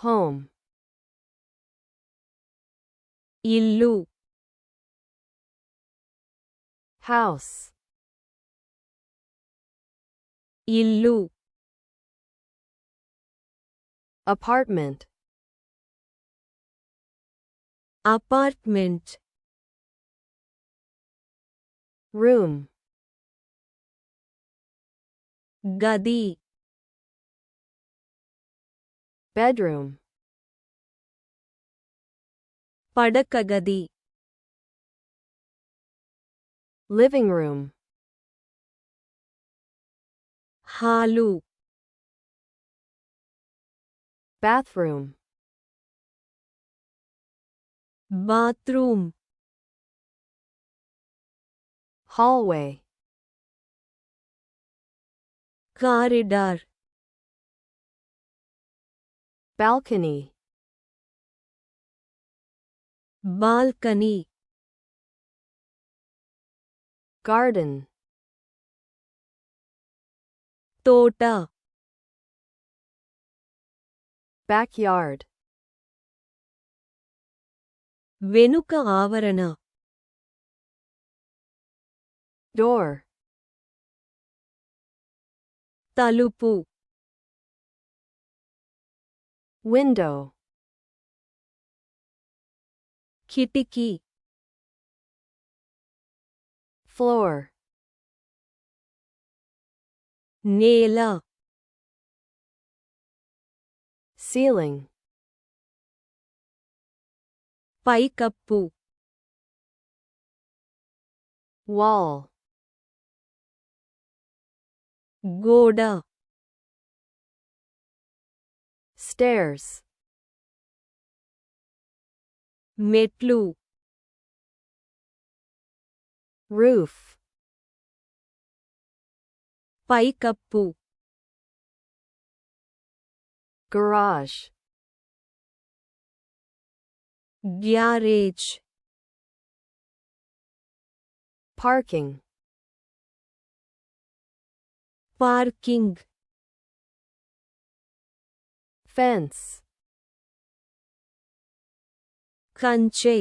home, ఇల్లు house, ఇల్లు apartment, apartment room, గది bedroom, పడక గది living room, hall bathroom, bathroom hallway, corridor balcony, balcony garden, తోట backyard, వెనుక ఆవరణ door, తలుపు window, కిటికీ floor, నేల ceiling, పైకప్పు wall, గోడ stairs, మెట్లు roof, పైకప్పు garage, garage parking, parking fence, కంచె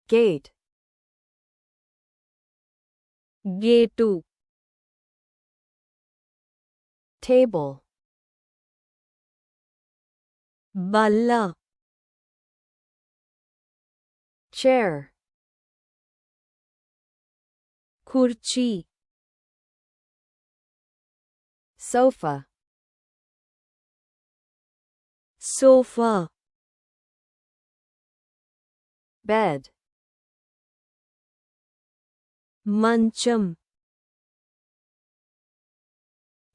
gate, గేటు table, బల్ల chair, కుర్చీ sofa, సోఫా bed, మంచం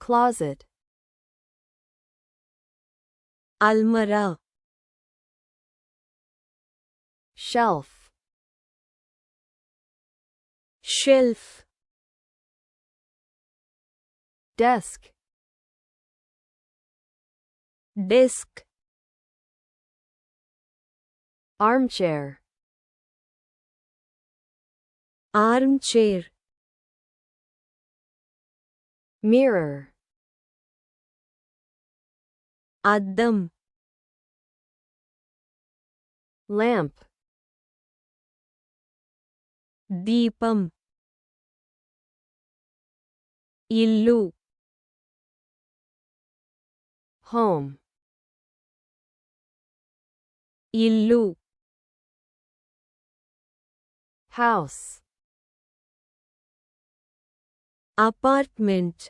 closet, అల్మరా shelf, shelf desk, desk armchair, arm chair mirror, అద్దం lamp, దీపం ఇల్లు home, ఇల్లు house, అపార్ట్మెంట్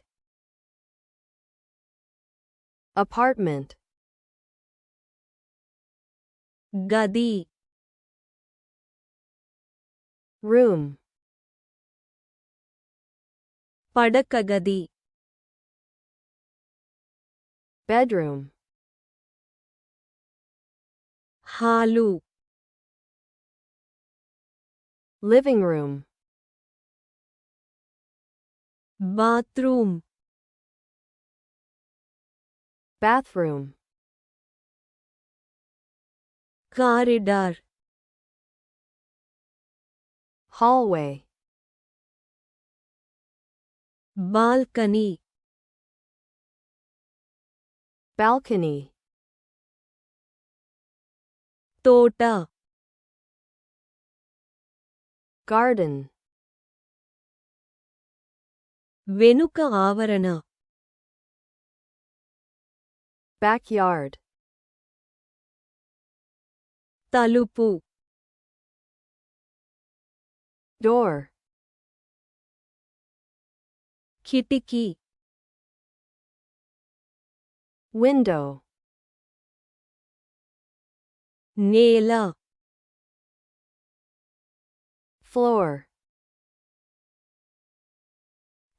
apartment, గది room, పడక గది bedroom, hall living room, bathroom bathroom, corridor, hallway, balcony balcony, తోట garden, వెనుక ఆవరణ backyard, తలుపు door, కిటికీ window, నేల floor,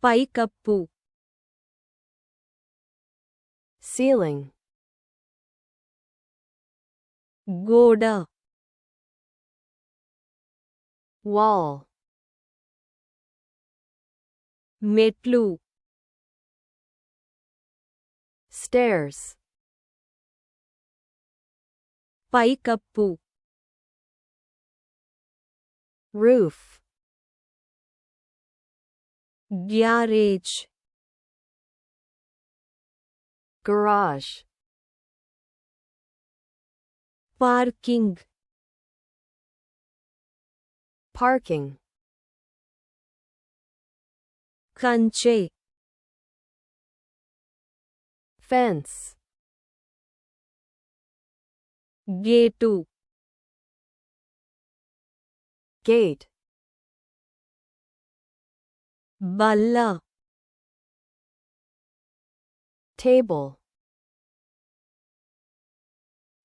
పైకప్పు ceiling, గోడ wall, మెట్లు stairs, పైకప్పు roof, garage garage, parking parking, కంచె fence, గేటు gate, బల్ల table,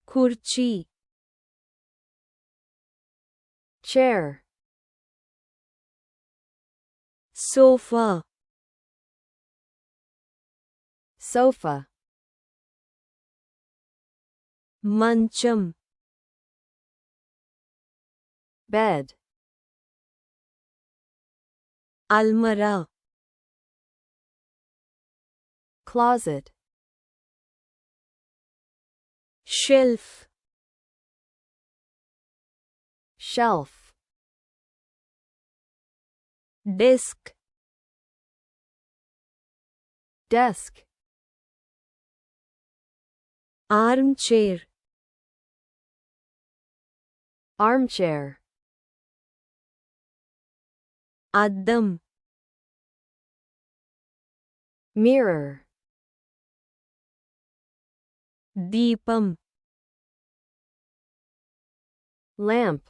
కుర్చీ chair, సోఫా sofa, మంచం bed, అల్మరా closet, shelf shelf, desk desk, arm chair armchair, అద్దం mirror, దీపం lamp,